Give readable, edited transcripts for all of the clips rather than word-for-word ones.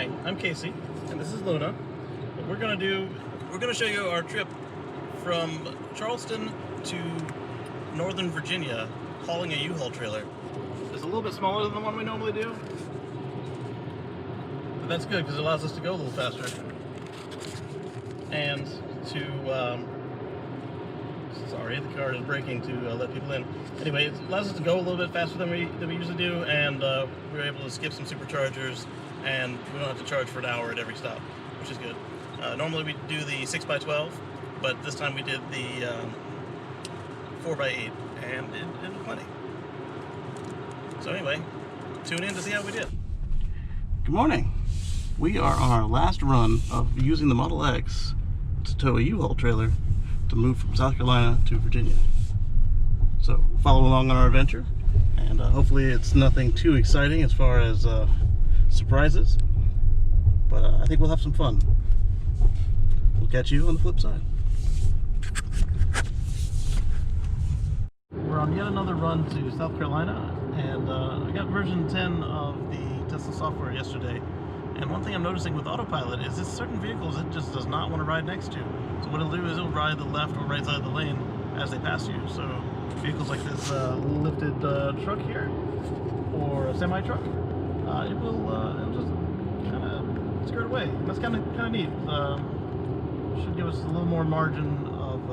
Hi, I'm Casey, and this is Luna. What we're gonna show you our trip from Charleston to Northern Virginia, hauling a U-Haul trailer. It's a little bit smaller than the one we normally do, but that's good because it allows us to go a little faster. And sorry, the car is braking to let people in. Anyway, it allows us to go a little bit faster than we usually do, and we're able to skip some superchargers, and we don't have to charge for an hour at every stop, which is good. Normally we do the 6x12, but this time we did the 4x8, and it was plenty. So anyway, tune in to see how we did. Good morning. We are on our last run of using the Model X to tow a U-Haul trailer to move from South Carolina to Virginia. So follow along on our adventure, and hopefully it's nothing too exciting as far as surprises, but I think we'll have some fun. We'll catch you on the flip side. We're on yet another run to South Carolina, and I got version 10 of the Tesla software yesterday. And one thing I'm noticing with autopilot is there's certain vehicles it just does not want to ride next to. So what it'll do is it'll ride the left or right side of the lane as they pass you. So vehicles like this lifted truck here, or a semi-truck, it'll just kind of skirt away. And that's kind of neat. Should give us a little more margin of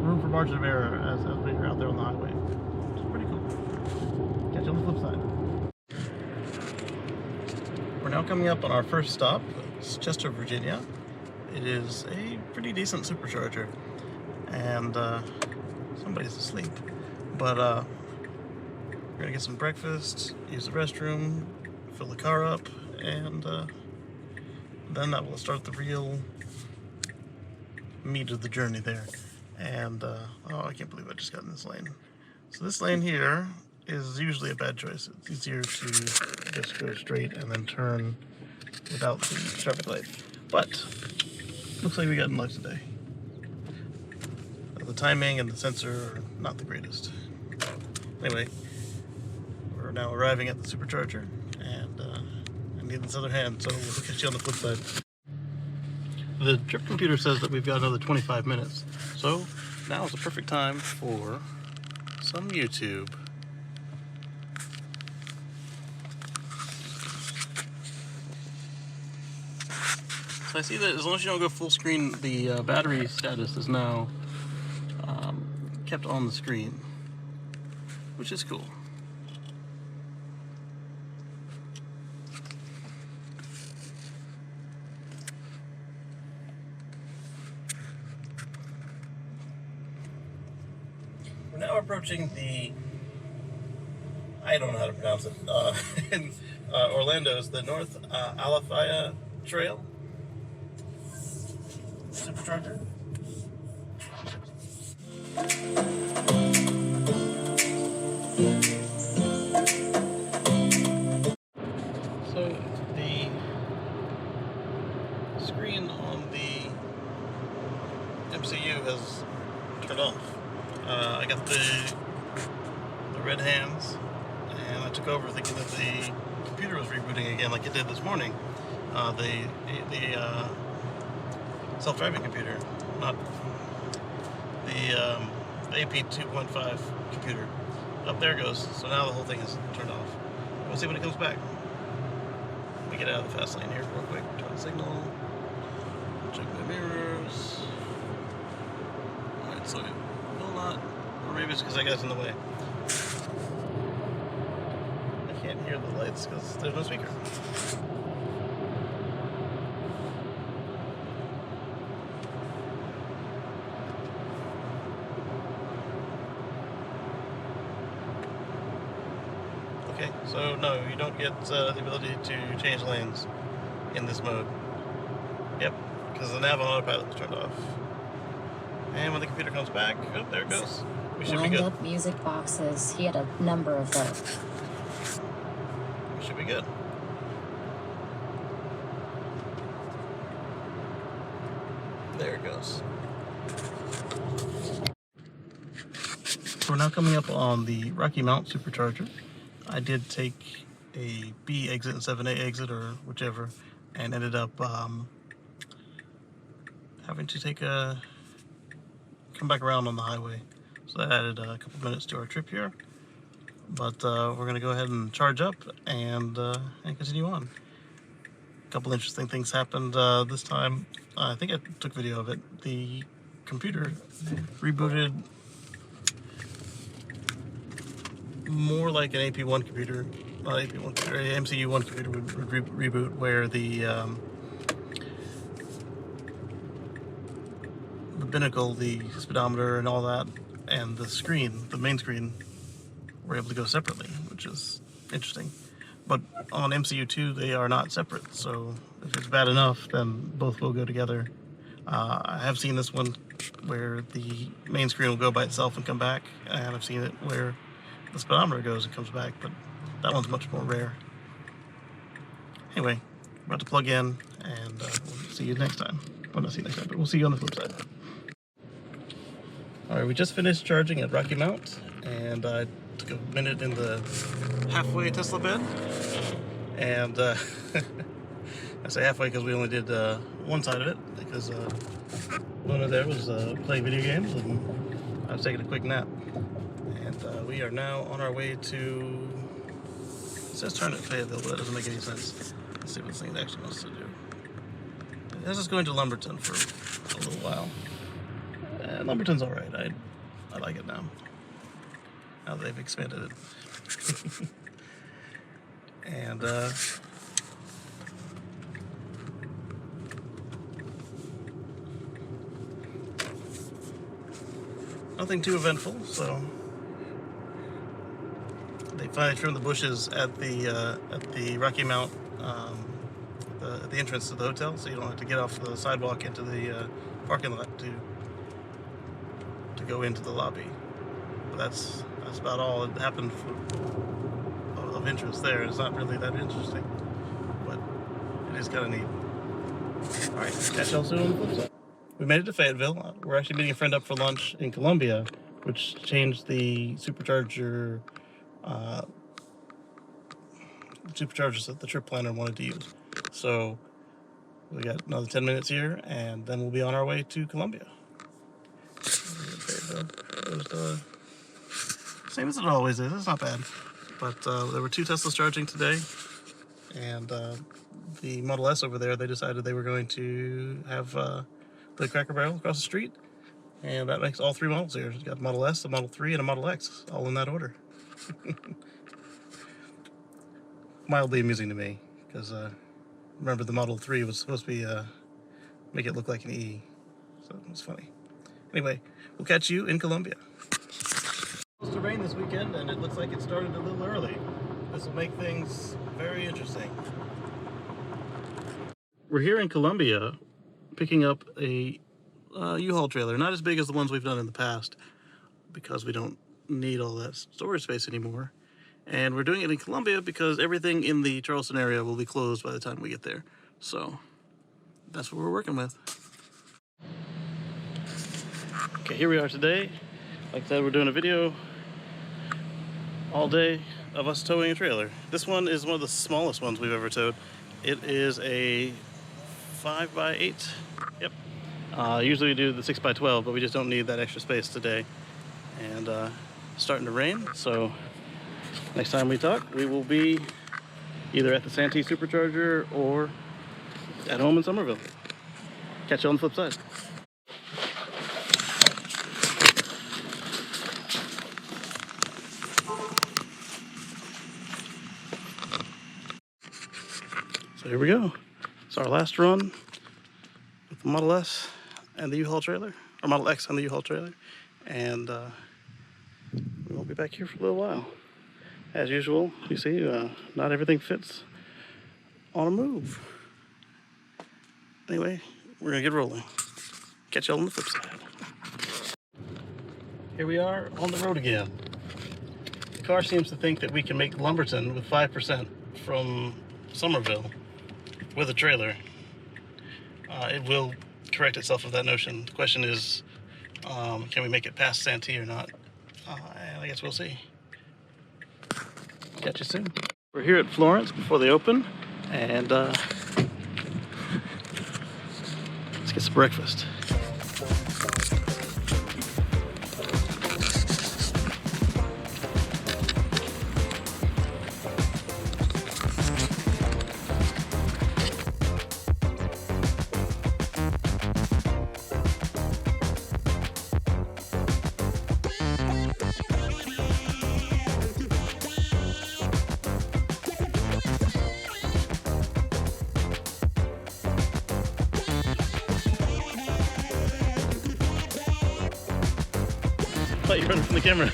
room for margin of error as we're out there on the highway. Which is pretty cool. Catch you on the flip side. We're now coming up on our first stop. It's Chester, Virginia. It is a pretty decent supercharger, and somebody's asleep. But we're gonna get some breakfast, use the restroom, fill the car up, and then that will start the real meat of the journey there. And oh, I can't believe I just got in this lane. So this lane here is usually a bad choice. It's easier to just go straight and then turn without the traffic light. But looks like we got in luck today. The timing and the sensor are not the greatest. Anyway, we're now arriving at the supercharger, and I need this other hand, so we'll catch you on the flip side. The trip computer says that we've got another 25 minutes, so now is the perfect time for some YouTube. So I see that as long as you don't go full screen, the battery status is now kept on the screen, which is cool. We're now approaching the, I don't know how to pronounce it, in Orlando's, the North Alafaya Trail supercharger. So the screen on the MCU has turned off. I got the red hands, and I took over thinking that the computer was rebooting again like it did this morning. The self-driving computer, not the AP2.5 computer. Up there it goes. So now the whole thing is turned off. We'll see when it comes back. Let me get out of the fast lane here real quick. Turn the signal. Check my mirrors. Alright, so it will not, or maybe it's because that guy's in the way. I can't hear the lights because there's no speaker. Okay, so no, you don't get the ability to change lanes in this mode. Yep, because the nav on autopilot was turned off. And when the computer comes back, oh, there it goes. We should be good. Lined up music boxes. He had a number of those. We should be good. There it goes. So we're now coming up on the Rocky Mount supercharger. I did take a B exit instead of an A exit, or whichever, and ended up having to come back around on the highway. So that added a couple minutes to our trip here. But we're gonna go ahead and charge up and continue on. A couple interesting things happened this time. I think I took video of it. The computer rebooted more like an AP1 computer, not AP1 computer, an MCU1 computer would reboot, where the binnacle, the speedometer, and all that, and the screen, the main screen, were able to go separately, which is interesting. But on MCU2, they are not separate, so if it's bad enough, then both will go together. I have seen this one where the main screen will go by itself and come back, and I've seen it where the speedometer goes and comes back, but that one's much more rare. Anyway, we're about to plug in, and we'll see you next time. Well, not see you next time, but we'll see you on the flip side. Alright, we just finished charging at Rocky Mount, and I took a minute in the halfway Tesla bed, and I say halfway because we only did one side of it, because Luna there was playing video games, and I was taking a quick nap. And we are now on our way to, it says turn at Fayetteville, but that doesn't make any sense. Let's see what this thing actually wants to do. This is going to Lumberton for a little while. And Lumberton's alright, I like it now that they've expanded it. And nothing too eventful, so they finally trimmed the bushes at the Rocky Mount, at the entrance to the hotel, so you don't have to get off the sidewalk into the parking lot to go into the lobby. But that's about all that happened of interest there. It's not really that interesting, but it is kind of neat. All right, catch y'all soon on the flip side. We made it to Fayetteville. We're actually meeting a friend up for lunch in Columbia, which changed the superchargers that the trip planner wanted to use. So we got another 10 minutes here, and then we'll be on our way to Columbia. Same as it always is. It's not bad. But there were 2 Teslas charging today, and the Model S over there, they decided they were going to have the Cracker Barrel across the street, and that makes all 3 models here. You've got a Model S, a Model 3, and a Model X, all in that order. Mildly amusing to me, because remember the Model 3 was supposed to be make it look like an E, so it was funny. Anyway, we'll catch you in Columbia. It's supposed to rain this weekend, and it looks like it started a little early. This will make things very interesting. We're here in Columbia, picking up a U-Haul trailer, not as big as the ones we've done in the past, because we don't need all that storage space anymore. And we're doing it in Columbia because everything in the Charleston area will be closed by the time we get there. So that's what we're working with. Okay, here we are today. Like I said, we're doing a video all day of us towing a trailer. This one is one of the smallest ones we've ever towed. It is a 5x8. Yep. Usually we do the 6x12, but we just don't need that extra space today. And it's starting to rain, so next time we talk, we will be either at the Santee Supercharger or at home in Somerville. Catch you on the flip side. So here we go. It's our last run with the Model S and the U-Haul trailer, or Model X and the U-Haul trailer, and we won't be back here for a little while. As usual, you see, not everything fits on a move. Anyway, we're gonna get rolling. Catch y'all on the flip side. Here we are on the road again. The car seems to think that we can make Lumberton with 5% from Somerville with a trailer. It will correct itself of that notion. The question is, can we make it past Santee or not? And I guess we'll see. Catch you soon. We're here at Florence before they open, and let's get some breakfast. I thought you were running from the camera.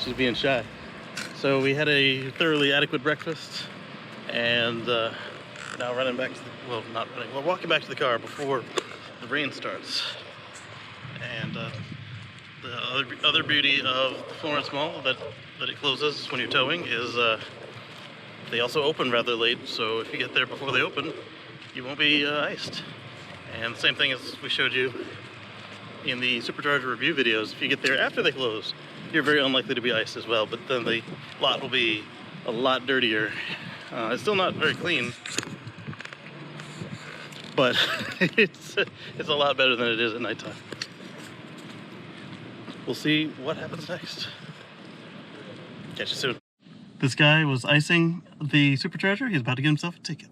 She's being shy. So we had a thoroughly adequate breakfast, and now running back to the, well, not running, we're walking back to the car before the rain starts. And the other beauty of the Florence Mall that it closes when you're towing is they also open rather late, so if you get there before they open, you won't be iced. And the same thing as we showed you in the Supercharger review videos, if you get there after they close, you're very unlikely to be iced as well, but then the lot will be a lot dirtier. It's still not very clean, but it's a lot better than it is at nighttime. We'll see what happens next. Catch you soon. This guy was icing the Supercharger. He's about to get himself a ticket.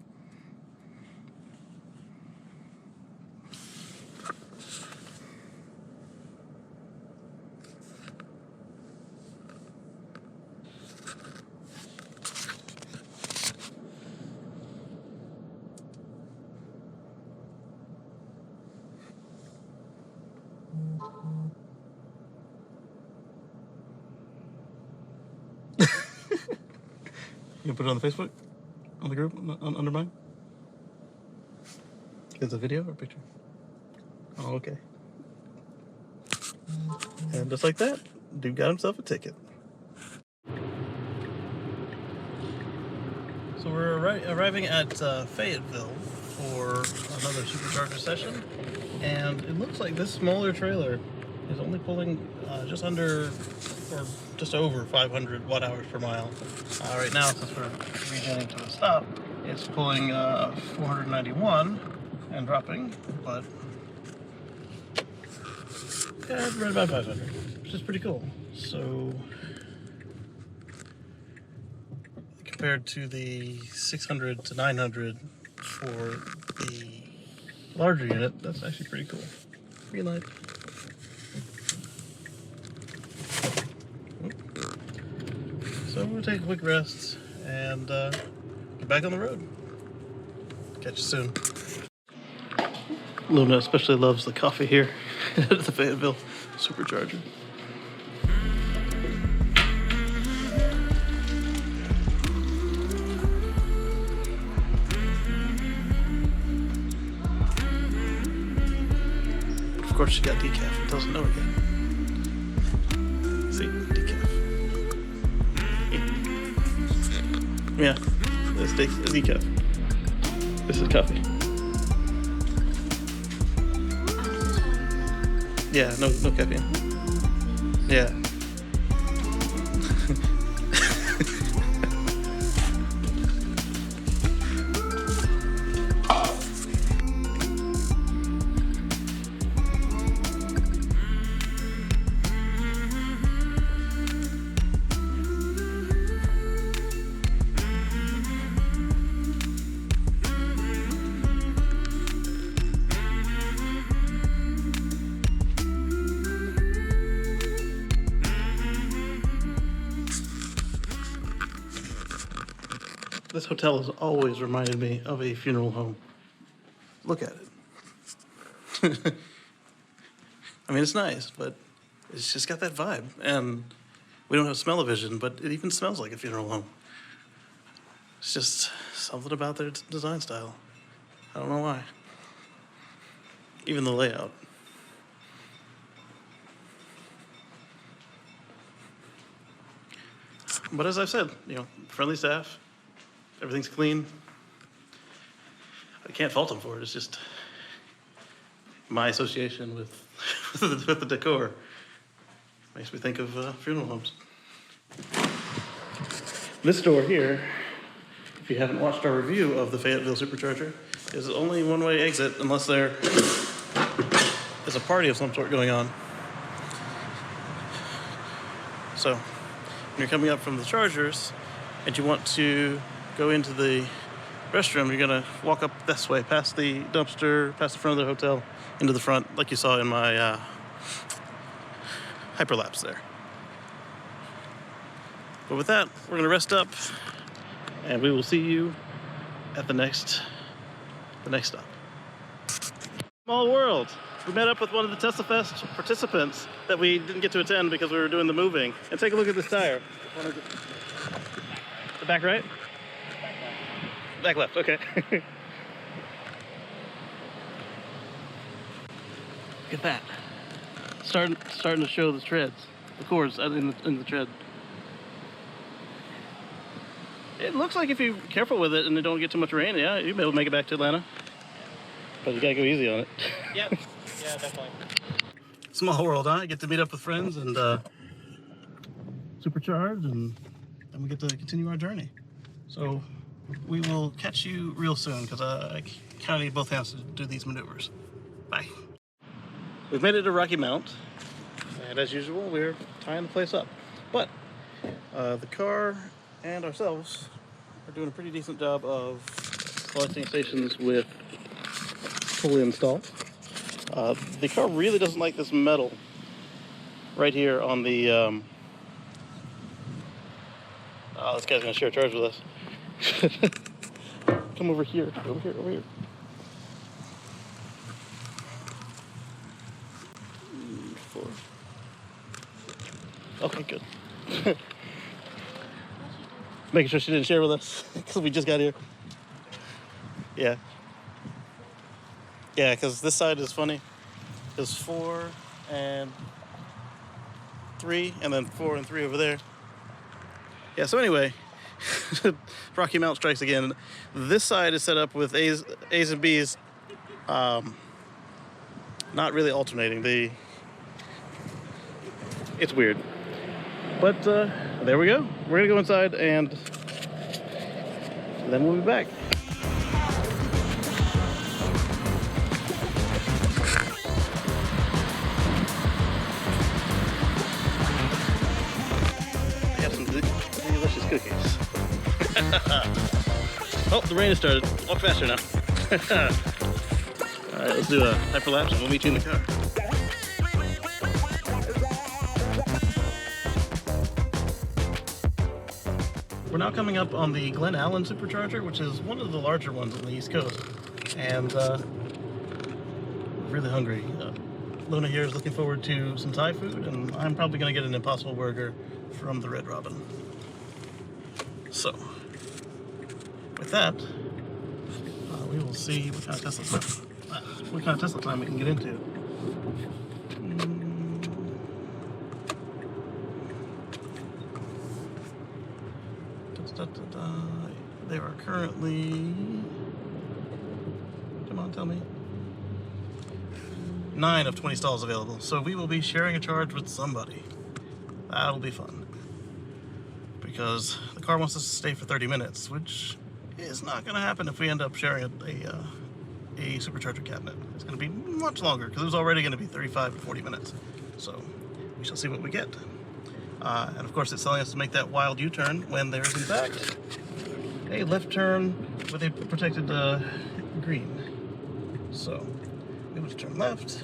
You gonna put it on the Facebook? On the group? Under mine? Is it a video or a picture? Oh, okay. And just like that, dude got himself a ticket. So we're arriving at Fayetteville for another Supercharger session, and it looks like this smaller trailer is only pulling just under or just over 500 watt-hours per mile. Right now, since we're regenerating to a stop, it's pulling 491 and dropping, but yeah, it's right about 500, which is pretty cool. So compared to the 600 to 900 for the larger unit, that's actually pretty cool. Green light. So we'll take a quick rest and get back on the road. Catch you soon. Luna especially loves the coffee here at the Fayetteville Supercharger. Of course, she got decaf. It doesn't know it yet. See, decaf. Yeah, this takes a decaf. This is coffee. Yeah, no caffeine. Yeah. This hotel has always reminded me of a funeral home. Look at it. I mean, it's nice, but it's just got that vibe. And we don't have smell-o-vision, but it even smells like a funeral home. It's just something about their design style. I don't know why. Even the layout. But as I've said, you know, friendly staff, everything's clean. I can't fault them for it. It's just my association with the decor makes me think of funeral homes. This door here, if you haven't watched our review of the Fayetteville Supercharger, is only one-way exit unless there is a party of some sort going on. So, when you're coming up from the chargers and you want to go into the restroom, you're gonna walk up this way, past the dumpster, past the front of the hotel, into the front, like you saw in my hyperlapse there. But with that, we're gonna rest up, and we will see you at the next stop. Small world. We met up with one of the Tesla Fest participants that we didn't get to attend because we were doing the moving. And take a look at this tire. The back right? Back left, okay. Look at that. Starting to show the treads, the cores in the tread. It looks like if you're careful with it and it don't get too much rain, yeah, you'll be able to make it back to Atlanta. But you gotta go easy on it. Yep. Yeah, definitely. Small world, huh? Get to meet up with friends and supercharge, and then we get to continue our journey. So we will catch you real soon because I kind of need both hands to do these maneuvers. Bye. We've made it to Rocky Mount, and as usual, we're tying the place up. But the car and ourselves are doing a pretty decent job of collecting stations with pull install. The car really doesn't like this metal right here on the oh, this guy's gonna share a charge with us. Come over here, over here. Four. Okay, good. Making sure she didn't share with us because we just got here. Yeah. Yeah, because this side is funny. There's 4 and 3, and then 4 and 3 over there. Yeah, so anyway, Rocky Mount strikes again. This side is set up with A's and B's, not really alternating. It's weird. But there we go. We're gonna go inside and then we'll be back. They have some delicious cookies. Oh, the rain has started. Walk faster now. All right, let's do a hyperlapse and we'll meet you in the car. We're now coming up on the Glen Allen Supercharger, which is one of the larger ones on the East Coast. And really hungry. Luna here is looking forward to some Thai food, and I'm probably going to get an Impossible Burger from the Red Robin. So, with that, we will see what kind of Tesla time we can get into. There are currently, come on, tell me, 9 of 20 stalls available. So we will be sharing a charge with somebody. That'll be fun. Because the car wants us to stay for 30 minutes, which is not going to happen if we end up sharing a supercharger cabinet. It's going to be much longer because it was already going to be 35 to 40 minutes. So we shall see what we get. And of course, it's telling us to make that wild U-turn when there is, in fact, a left turn with a protected green. So we will turn left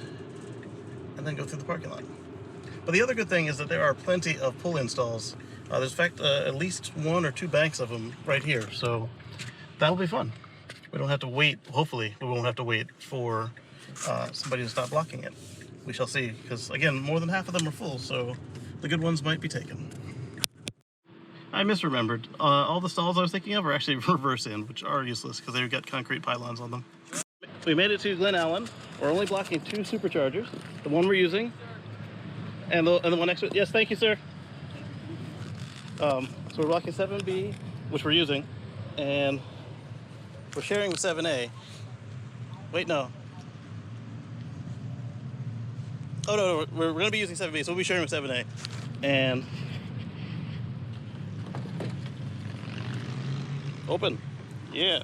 and then go through the parking lot. But the other good thing is that there are plenty of pull installs. There's in fact at least 1 or 2 banks of them right here. So that'll be fun. We don't have to wait, hopefully we won't have to wait for somebody to stop blocking it. We shall see, because again, more than half of them are full, so the good ones might be taken. I misremembered. All the stalls I was thinking of are actually reverse in, which are useless because they've got concrete pylons on them. We made it to Glen Allen. We're only blocking 2 superchargers. The one we're using, and the one next to it. Yes, thank you, sir. So we're blocking 7B, which we're using, and we're sharing with 7A. Wait, no. Oh, no, we're going to be using 7B, so we'll be sharing with 7A. And Open. Yeah.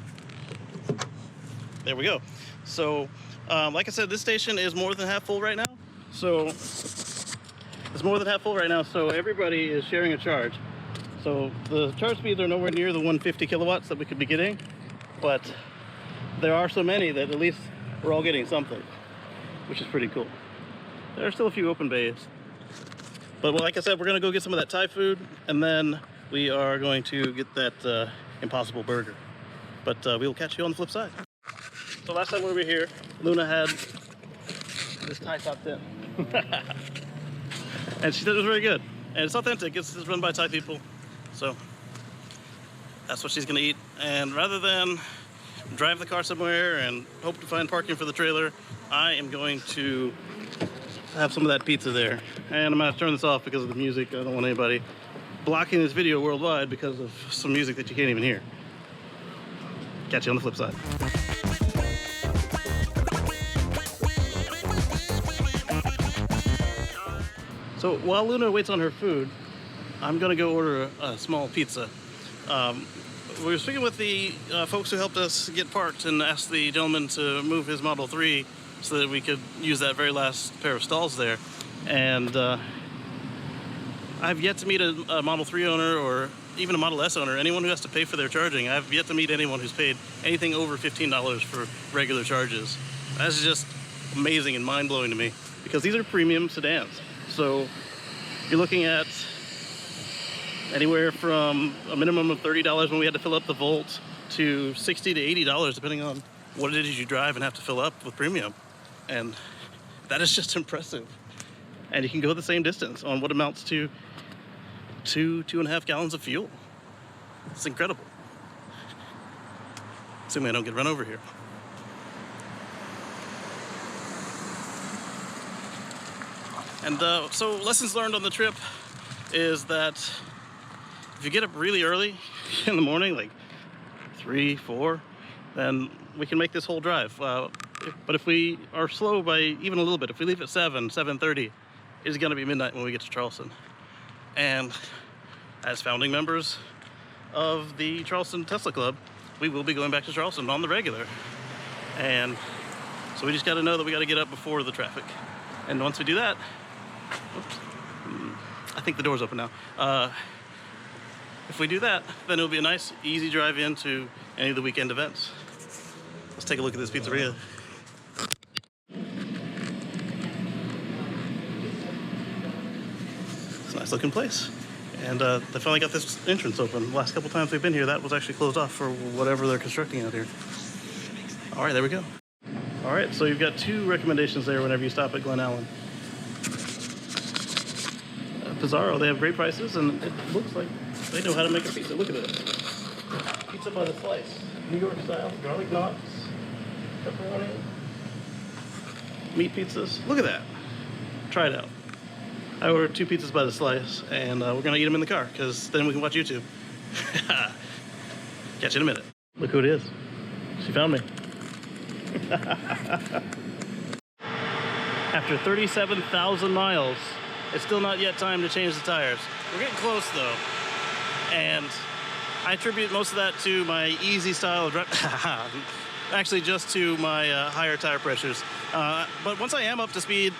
There we go. So, like I said, this station is more than half full right now. So, it's more than half full right now, so everybody is sharing a charge. So, the charge speeds are nowhere near the 150 kilowatts that we could be getting, but there are so many that at least we're all getting something, which is pretty cool. There are still a few open bays. But like I said, we're going to go get some of that Thai food, and then we are going to get that Impossible Burger. But we will catch you on the flip side. So last time we were here, Luna had this Thai top 10. And she said it was very good. And it's authentic. It's run by Thai people. So that's what she's going to eat. And rather than drive the car somewhere and hope to find parking for the trailer, I am going to have some of that pizza there. And I'm going to turn this off because of the music. I don't want anybody blocking this video worldwide because of some music that you can't even hear. Catch you on the flip side. So while Luna waits on her food, I'm gonna go order a small pizza. We were speaking with the folks who helped us get parked and asked the gentleman to move his Model 3 so that we could use that very last pair of stalls there. And I've yet to meet a Model 3 owner or even a Model S owner, anyone who has to pay for their charging. I've yet to meet anyone who's paid anything over $15 for regular charges. That's just amazing and mind-blowing to me because these are premium sedans. So you're looking at anywhere from a minimum of $30 when we had to fill up the Volt to $60 to $80 depending on what it is you drive and have to fill up with premium. And that is just impressive. And you can go the same distance on what amounts to 2.5 gallons of fuel. It's incredible. Assuming I don't get run over here. And so lessons learned on the trip is that if you get up really early in the morning, like 3, 4, then we can make this whole drive. But if we are slow by even a little bit, if we leave at 7:30, it's gonna be midnight when we get to Charleston. And as founding members of the Charleston Tesla Club, we will be going back to Charleston on the regular. And so we just gotta know that we gotta get up before the traffic. And once we do that, oops, I think the door's open now. If we do that, then it'll be a nice, easy drive into any of the weekend events. Let's take a look at this pizzeria. It's a nice looking place. And they finally got this entrance open. The last couple times we've been here, that was actually closed off for whatever they're constructing out here. All right, there we go. All right, so you've got 2 recommendations there whenever you stop at Glen Allen. Pizarro, they have great prices, and it looks like they know how to make a pizza. Look at this. Pizza by the slice. New York style, garlic knots, pepperoni, meat pizzas. Look at that. Try it out. I ordered 2 pizzas by the slice, and we're gonna eat them in the car, because then we can watch YouTube. Catch you in a minute. Look who it is. She found me. After 37,000 miles, it's still not yet time to change the tires. We're getting close though. And I attribute most of that to my easy style of driving. Actually just to my higher tire pressures. But once I am up to speed,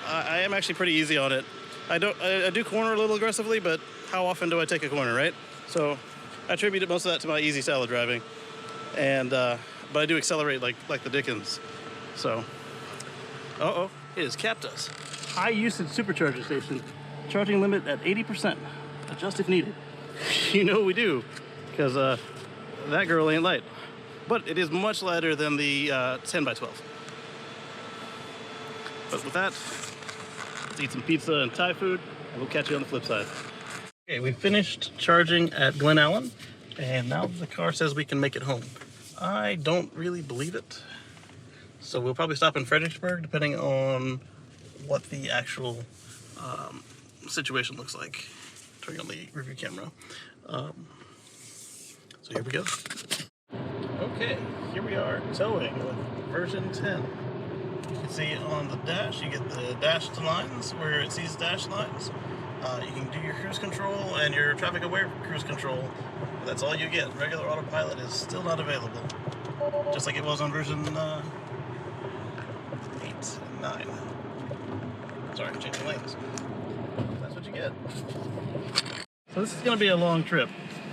I am actually pretty easy on it. I do corner a little aggressively, but how often do I take a corner, right? So I attribute most of that to my easy style of driving. And but I do accelerate like the Dickens. So, it has kept us. High usage supercharger station. Charging limit at 80%. Adjust if needed. You know we do, because that girl ain't light. But it is much lighter than the 10x12. But with that, let's eat some pizza and Thai food, and we'll catch you on the flip side. Okay, we finished charging at Glen Allen, and now the car says we can make it home. I don't really believe it. So we'll probably stop in Fredericksburg, depending on what the actual situation looks like. Turning on the review camera. So here we go. Okay, here we are towing with version 10. You can see on the dash, you get the dashed lines where it sees dashed lines. You can do your cruise control and your traffic aware cruise control That's all you get. Regular autopilot is still not available. Just like it was on version 8 and 9. Sorry, I'm changing lanes. That's what you get. So this is going to be a long trip.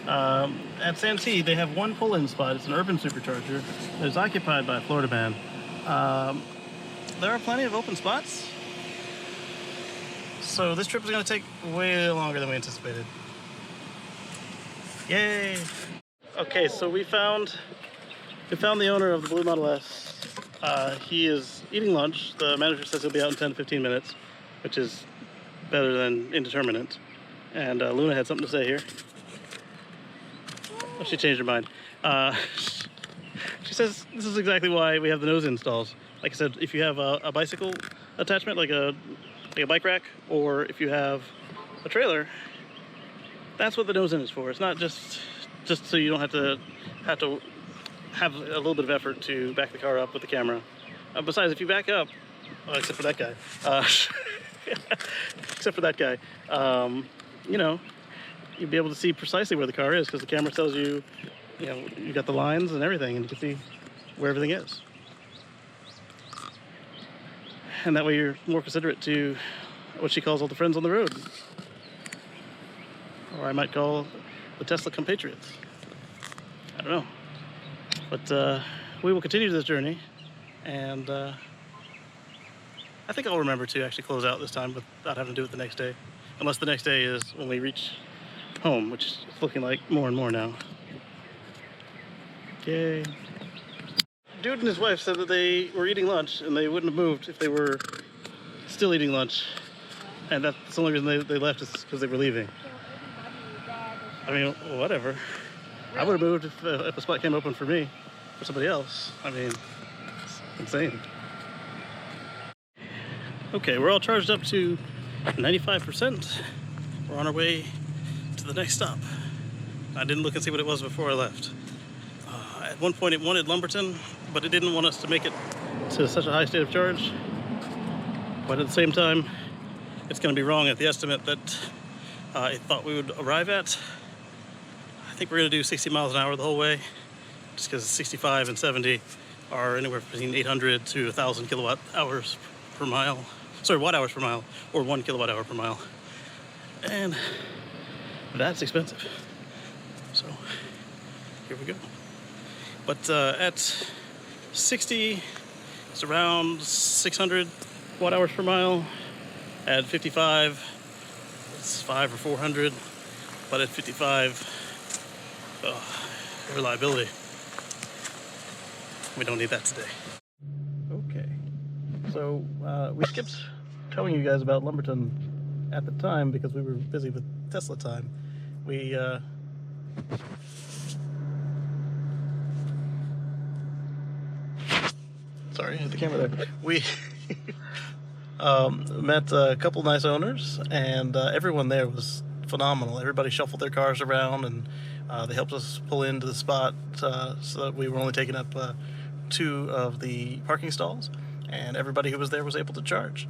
At Santee, they have one pull-in spot. It's an urban supercharger that is occupied by a Florida man. There are plenty of open spots. So this trip is going to take way longer than we anticipated. Yay! Okay, so we found the owner of the Blue Model S. He is eating lunch. The manager says he'll be out in 10 to 15 minutes, which is better than indeterminate. And Luna had something to say here. Oh, she changed her mind. She says this is exactly why we have the nose installs. Like I said, if you have a bicycle attachment, like a bike rack, or if you have a trailer, that's what the nose in is for. It's not just so you don't have to have a little bit of effort to back the car up with the camera. Besides, if you back up, except for that guy, you know, you'll be able to see precisely where the car is because the camera tells you, you know, you got the lines and everything, and you can see where everything is. And that way you're more considerate to what she calls all the friends on the road. Or I might call the Tesla compatriots. I don't know. But we will continue this journey, and I think I'll remember to actually close out this time without having to do it the next day. Unless the next day is when we reach home, which is looking like more and more now. Yay. Dude and his wife said that they were eating lunch and they wouldn't have moved if they were still eating lunch. And that's the only reason they left is because they were leaving. I mean, whatever. I would have moved if a spot came open for me, for somebody else. I mean, it's insane. Okay, we're all charged up to 95%. We're on our way to the next stop. I didn't look and see what it was before I left. At one point it wanted Lumberton, but it didn't want us to make it to such a high state of charge. But at the same time, it's going to be wrong at the estimate that it thought we would arrive at. I think we're going to do 60 miles an hour the whole way, just because 65 and 70 are anywhere between 800 to 1,000 kilowatt hours per mile. Sorry, watt hours per mile, or 1 kilowatt hour per mile. And that's expensive. So here we go. But at 60, it's around 600 watt hours per mile. At 55, it's 500 or 400. But at 55, reliability. We don't need that today. Okay, so we skipped telling you guys about Lumberton at the time because we were busy with Tesla time. We sorry, hit the camera there. We met a couple nice owners, and everyone there was phenomenal. Everybody shuffled their cars around, and they helped us pull into the spot so that we were only taking up 2 of the parking stalls, and everybody who was there was able to charge.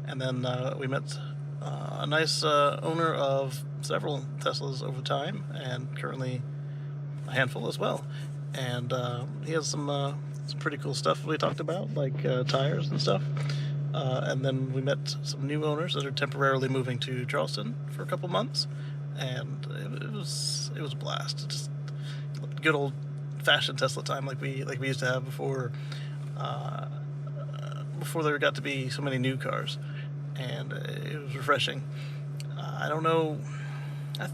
And then we met a nice owner of several Teslas over time, and currently a handful as well. And he has some pretty cool stuff we talked about, like tires and stuff. And then we met some new owners that are temporarily moving to Charleston for a couple months, and it was a blast. Just good old fashioned Tesla time, like we used to have before there got to be so many new cars, and it was refreshing. I don't know.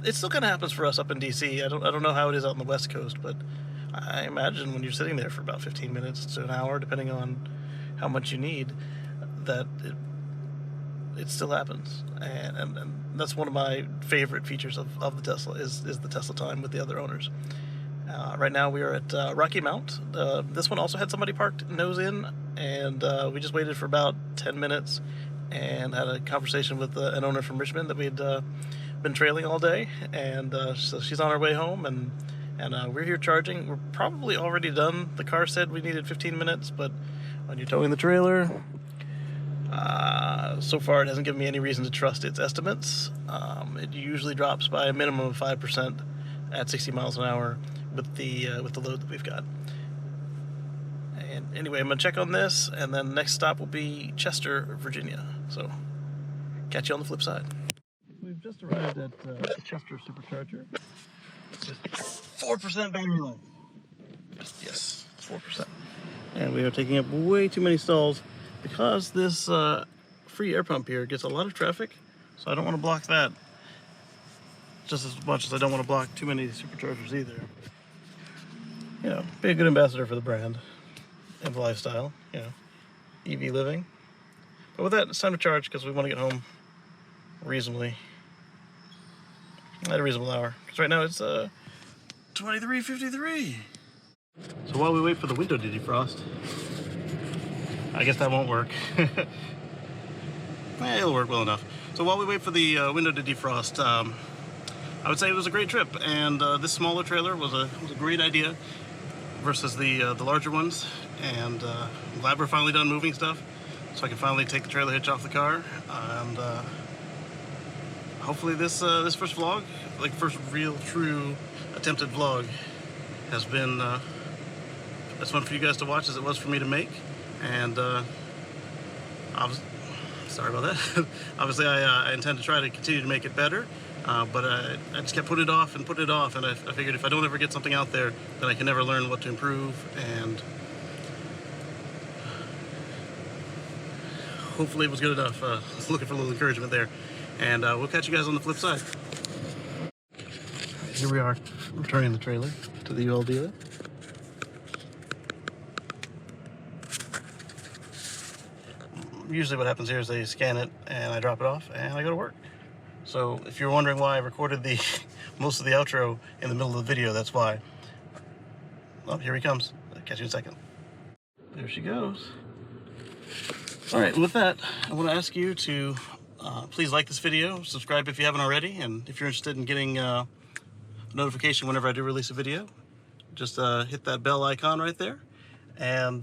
It still kind of happens for us up in DC. I don't know how it is out on the West Coast, but I imagine when you're sitting there for about 15 minutes to an hour, depending on how much you need, that it still happens. And that's one of my favorite features of the Tesla is the Tesla time with the other owners. Right now we are at Rocky Mount. This one also had somebody parked nose in, and we just waited for about 10 minutes and had a conversation with an owner from Richmond that we'd been trailing all day, and so she's on her way home, and we're here charging. We're probably already done. The car said we needed 15 minutes, but when you're towing the trailer, so far it hasn't given me any reason to trust its estimates. It usually drops by a minimum of 5%, at 60 miles an hour with the load that we've got. And anyway, I'm gonna check on this, and then the next stop will be Chester, Virginia. So catch you on the flip side. We've just arrived at Chester Supercharger. It's just 4% battery life. Yes, 4%. And we are taking up way too many stalls because this free air pump here gets a lot of traffic, so I don't want to block that just as much as I don't want to block too many superchargers either. You know, be a good ambassador for the brand and the lifestyle, you know, EV living. But with that, it's time to charge because we want to get home reasonably at a reasonable hour. Because right now it's 23:53. So while we wait for the window to defrost, I guess that won't work. It'll work well enough. So while we wait for the window to defrost, I would say it was a great trip, and this smaller trailer was a great idea versus the larger ones. And I'm glad we're finally done moving stuff, so I can finally take the trailer hitch off the car. And hopefully this first vlog, like first real true attempted vlog, has been as fun for you guys to watch as it was for me to make. And sorry about that. Obviously, I intend to try to continue to make it better, but I just kept putting it off, and I figured if I don't ever get something out there, then I can never learn what to improve, and hopefully it was good enough. Looking for a little encouragement there, and we'll catch you guys on the flip side. Here we are, returning the trailer to the UL dealer. Usually what happens here is they scan it and I drop it off and I go to work. So if you're wondering why I recorded the most of the outro in the middle of the video, that's why. Oh, here he comes. I'll catch you in a second. There she goes. All right, with that, I want to ask you to please like this video, subscribe if you haven't already, and if you're interested in getting a notification whenever I do release a video, just hit that bell icon right there. And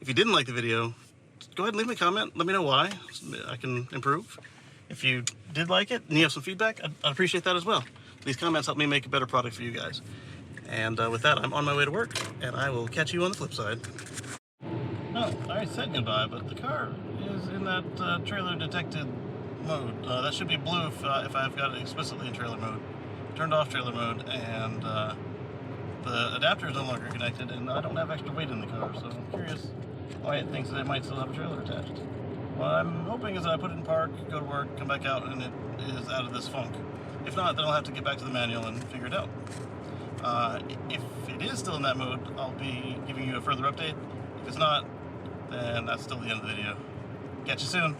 if you didn't like the video, go ahead and leave me a comment. Let me know why I can improve. If you did like it and you have some feedback, I'd appreciate that as well. These comments help me make a better product for you guys. And with that, I'm on my way to work, and I will catch you on the flip side. No, I already said goodbye, but the car is in that trailer detected mode. That should be blue if I've got it explicitly in trailer mode. Turned off trailer mode, and the adapter is no longer connected, and I don't have extra weight in the car, so I'm curious why it thinks that it might still have a trailer attached. What I'm hoping is that I put it in park, go to work, come back out, and it is out of this funk. If not, then I'll have to get back to the manual and figure it out. If it is still in that mode, I'll be giving you a further update. If it's not, then that's still the end of the video. Catch you soon.